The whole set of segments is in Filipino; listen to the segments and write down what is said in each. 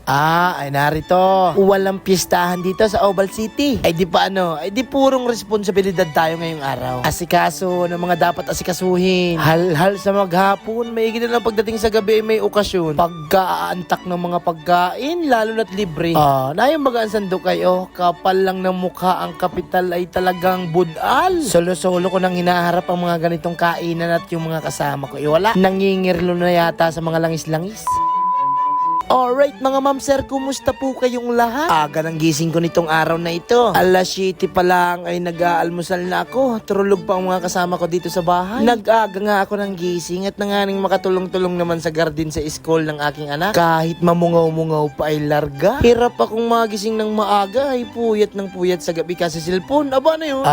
Ay narito. Walang pistahan dito sa Oval City. Ay di pa ay di purong responsibilidad tayo ngayong araw. Asikaso ng mga dapat asikasuhin. Hal sa maghapon, maigi na lang pagdating sa gabi ay may okasyon. Pagkaantak ng mga pagkain, lalo na't libre. Nayang bagaan sandok kayo, kapal lang ng mukha ang kapital ay talagang budal. Solo-solo ko nang hinaharap ang mga ganitong kainan at yung mga kasama ko. Wala, nangingirlo na yata sa mga langis-langis. Alright mga ma'am sir, kumusta po kayong lahat? Aga ng gising ko nitong araw na ito. Alas 7 pa lang ay nag-aalmusal na ako. Turulog pa ang mga kasama ko dito sa bahay. Nag-aga nga ako ng gising at nanganing makatulong-tulong naman sa garden sa school ng aking anak. Kahit mamungaw-mungaw pa ay larga. Hirap akong magising ng maaga ay puyat ng puyat sa gabi kasi cellphone. Aba na yun?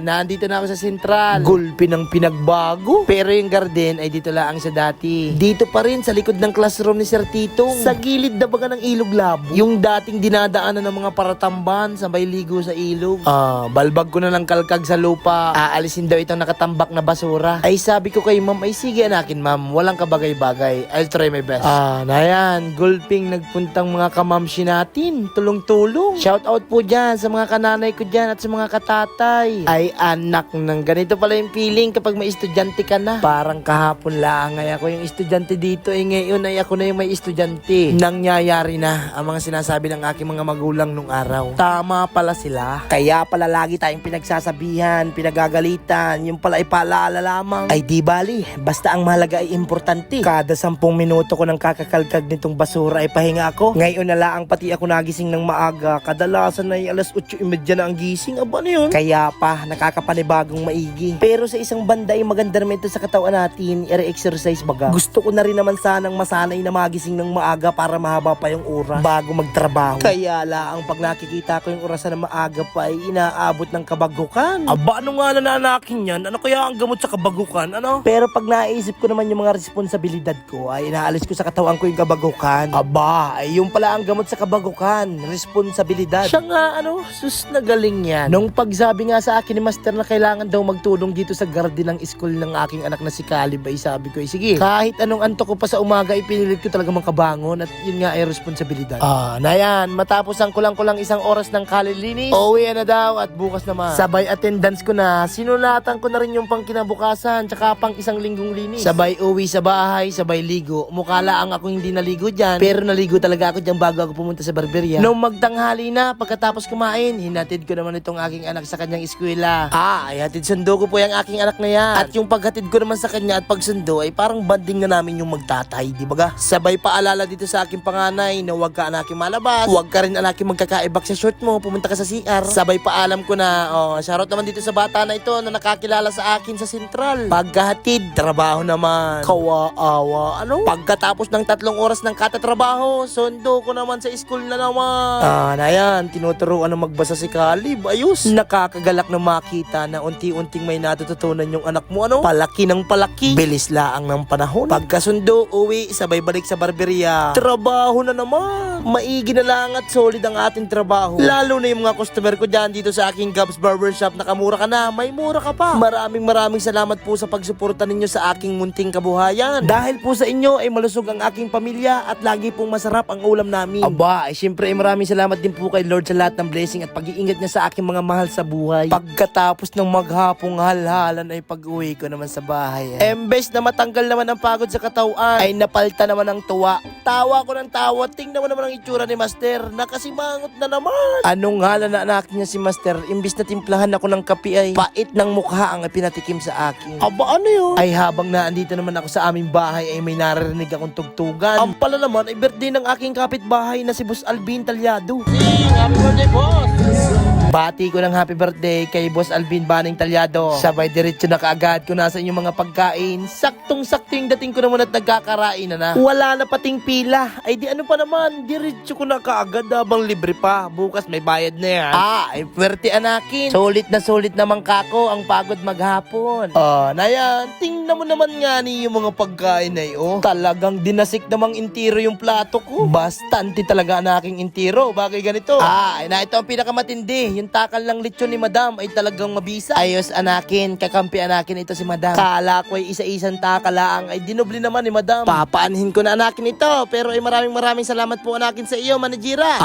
Nandito na ako sa sentral. Gulpi ng pinagbago. Pero yung garden ay dito lang sa dati. Dito pa rin sa likod ng classroom ni Sir Tito. Sa gilid na baga ng ilog labo. Yung dating dinadaanan ng mga paratamban sabay ligo sa ilog. Balbag ko na lang kalkag sa lupa. Aalisin daw itong nakatambak na basura. Ay sabi ko kay ma'am, ay sige anakin ma'am, walang kabagay-bagay. I'll try my best. Nayan, gulping nagpuntang mga kamamshi natin. Tulong-tulong. Shout out po dyan sa mga kananay ko dyan at sa mga katatay. Ay anak ng ganito pala yung feeling kapag may estudyante ka na. Parang kahapon lang ay ako yung estudyante dito. Ngayon ay ako na yung may estudyante. Nangyayari na ang mga sinasabi ng aking mga magulang nung araw. Tama pala sila. Kaya pala lagi tayong pinagsasabihan, pinagagalitan, yung pala ay paalaala lamang. Ay di bali, basta ang mahalaga ay importante. Kada 10 minuto ko nang kakakalkag nitong basura ay pahinga ako. Ngayon na lang pati ako nagising ng maaga. Kadalasan ay alas 8:30 na ang gising. Aba na yun. Kaya pa, nakakapanibagong maigi. Pero sa isang banda ay maganda naman ito sa katawan natin. I-exercise baga. Gusto ko na rin naman sanang masanay na magising ng maaga para mahaba pa yung oras bago magtrabaho. Kaya lang pag nakikita ko yung orasan na maaga pa ay inaabot ng kabagukan. Aba ano nga nananakin yan? Ano kaya ang gamot sa kabagukan? Ano? Pero pag naisip ko naman yung mga responsibilidad ko ay inaalis ko sa katawan ko yung kabagukan. Aba ay yung pala ang gamot sa kabagukan. Responsibilidad. Siya nga sus na galing yan. Nung pagsabi nga sa akin ni Master na kailangan daw magtulong dito sa garden ng school ng aking anak na si Calib ay sabi ko ay sige. Kahit anong antok ko pa sa umaga ipinilit ko talaga makabangon at yun nga ay responsibilidad. Na yan, matapos ang kulang-kulang 1 oras ng kalilinis, uwi na daw at bukas naman. Sabay attendance ko na, sinulatan ko na rin yung pang kinabukasan tsaka pang 1 linggong linis. Sabay uwi sa bahay, sabay ligo. Mukha lang ako hindi naligo dyan, pero naligo talaga ako dyan bago ako pumunta sa barberya. Nung magtanghali na, pagkatapos kumain, hinatid ko naman itong aking anak sa kanyang eskwela. Ay hatid sundo ko po yung aking anak na yan. At yung paghatid ko naman sa kanya at pagsundo ay parang banding na namin yung magtatay, di ba ga? Sabay paalala dito sa aking panganay na huwag ka anaking malabas, huwag ka rin anaking magkakaibak sa short mo, pumunta ka sa CR. Sabay paalam ko na, shoutout naman dito sa bata na ito na nakakilala sa akin sa sentral. Pagkahatid, trabaho naman. Kawaawa, Pagkatapos ng 3 oras ng katatrabaho, sundo ko naman sa school na naman. Na yan, tinuturuan na magbasa si Calib. Ayos. Nakakagalak na makita na unti-unting may natututunan yung anak mo, Palaki ng palaki. Bilis laang ng panahon. Pagkasundo, uwi, sabay balik sa barberya. Trabaho na naman. Maigi na lang at solid ang ating trabaho. Lalo na yung mga customer ko dyan dito sa aking Gabs Barbershop. Nakamura ka na, may mura ka pa. Maraming salamat po sa pagsuporta ninyo sa aking munting kabuhayan. Dahil po sa inyo ay malusog ang aking pamilya at lagi pong masarap ang ulam namin. Aba, syempre maraming salamat din po kay Lord sa lahat ng blessing at pag-iingat niya sa aking mga mahal sa buhay. Pagkatapos ng maghapong halhalan ay pag-uwi ko naman sa bahay. Embes na matanggal naman ang pagod sa katawan ay napalta naman ang tuwa. Tawa ko ng tawa, tingnan mo naman ang itsura ni Master. Nakasimangot na naman. Anong hala na anak niya si Master? Imbis na timplahan ako ng kape ay pait ng mukha ang pinatikim sa akin. Aba ano yun? Ay habang naandito naman ako sa aming bahay ay may naririnig akong tugtugan. Ang pala naman ay birthday ng aking kapitbahay na si Boss Alvin Talyado. Happy birthday, boss! Bati ko ng happy birthday kay Boss Alvin Baning Talyado. Sabay diretso na kaagad ko nasa inyong mga pagkain. Saktong-sakto yung dating ko naman at nagkakarain na. Wala na pating pila. Ay di ano pa naman, diretso ko na kaagad habang libre pa. Bukas may bayad na yan. Ay pwerte anakin. Sulit naman kako ang pagod maghapon. Na yan, tingnan mo naman nga ni yung mga pagkain ay Talagang dinasik namang intiro yung plato ko. Bastante talaga ang aking intiro. Bagay ganito. Ay na ito ang pinakamatindi. yung takal ng lechon ni madam ay talagang mabisa. Ayos anakin, kakampi anakin ito si madam. Kala ko ay isa-isang takalaang ay dinubli naman ni madam. Papaanhin ko na anakin ito, pero ay maraming salamat po anakin sa iyo, manajira.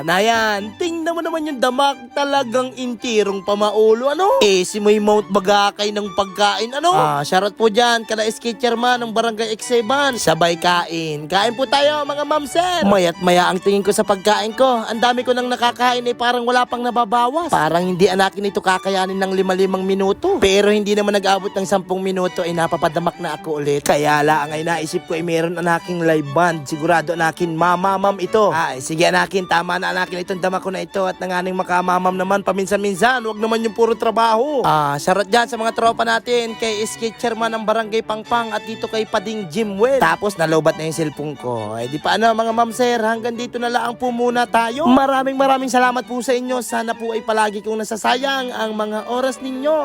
Nayan, tingnan mo naman yung damak, talagang intirong pamaulo, ano? Si may mount bagakay ng pagkain, ano? Shoutout po dyan, kada sketcherman ng Barangay X7. Sabay kain. Kain po tayo, mga mamser. Mayat maya ang tingin ko sa pagkain ko. Ang dami ko nang nakakain parang wala pang nababawas. Parang hindi anakin ito kakayanin ng 5 minuto. Pero hindi naman nag-abot ng 10 minuto ay napapadamak na ako ulit. Kaya lang ay naisip ko ay meron anaking live band. Sigurado anakin mamamam ito. Sige anakin, tama na anakin itong damak ko na ito at nanganing makamamam naman paminsan-minsan. Huwag naman yung puro trabaho. Shoutout dyan sa mga tropa natin kay sketcherman ng Barangay Pangpang at dito kay Pading Jimwell. Tapos nalobat na yung cellphone ko. Di pa ano mga mamser, hanggang dito na lang po muna tayo. Maraming salamat po sa inyo. Sana po ay palagi kong nasasayang ang mga oras ninyo.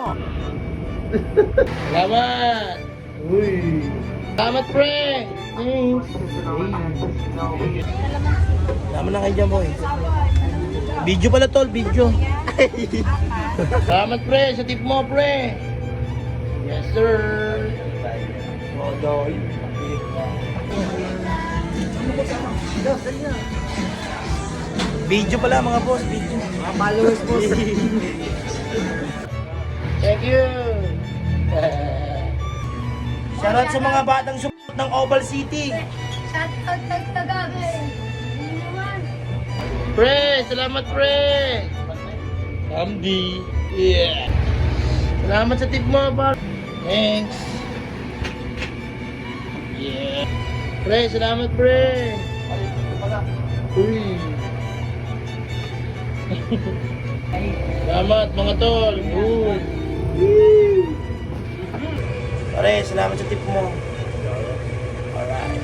Salamat. Uy. Salamat pre. Salamat na kayo dyan boy. Video pala tol, video. Salamat pre, sa tip mo pre. Yes sir. Video pala mga boss, video. Mga followers boss. Thank you. Shoutout sa mga batang support ng Oval City. Shoutout kay Tagabe. Pre, salamat pre. Hamdi. Yeah. Salamat sa tip mo, par. Thanks. Yeah. Pre, salamat pre. Uy. Salamat mga tol. Uy. Pare, salamat sa tip mo. Alright.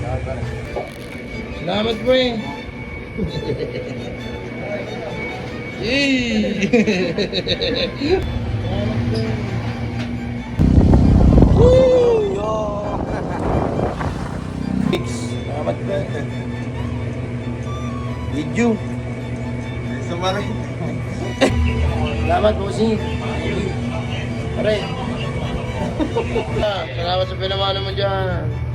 Salamat pre. Yay! Woo! Yo! Salamat pre. Video. Salamat po si. Pare. Salamat sa pinamano mo dyan.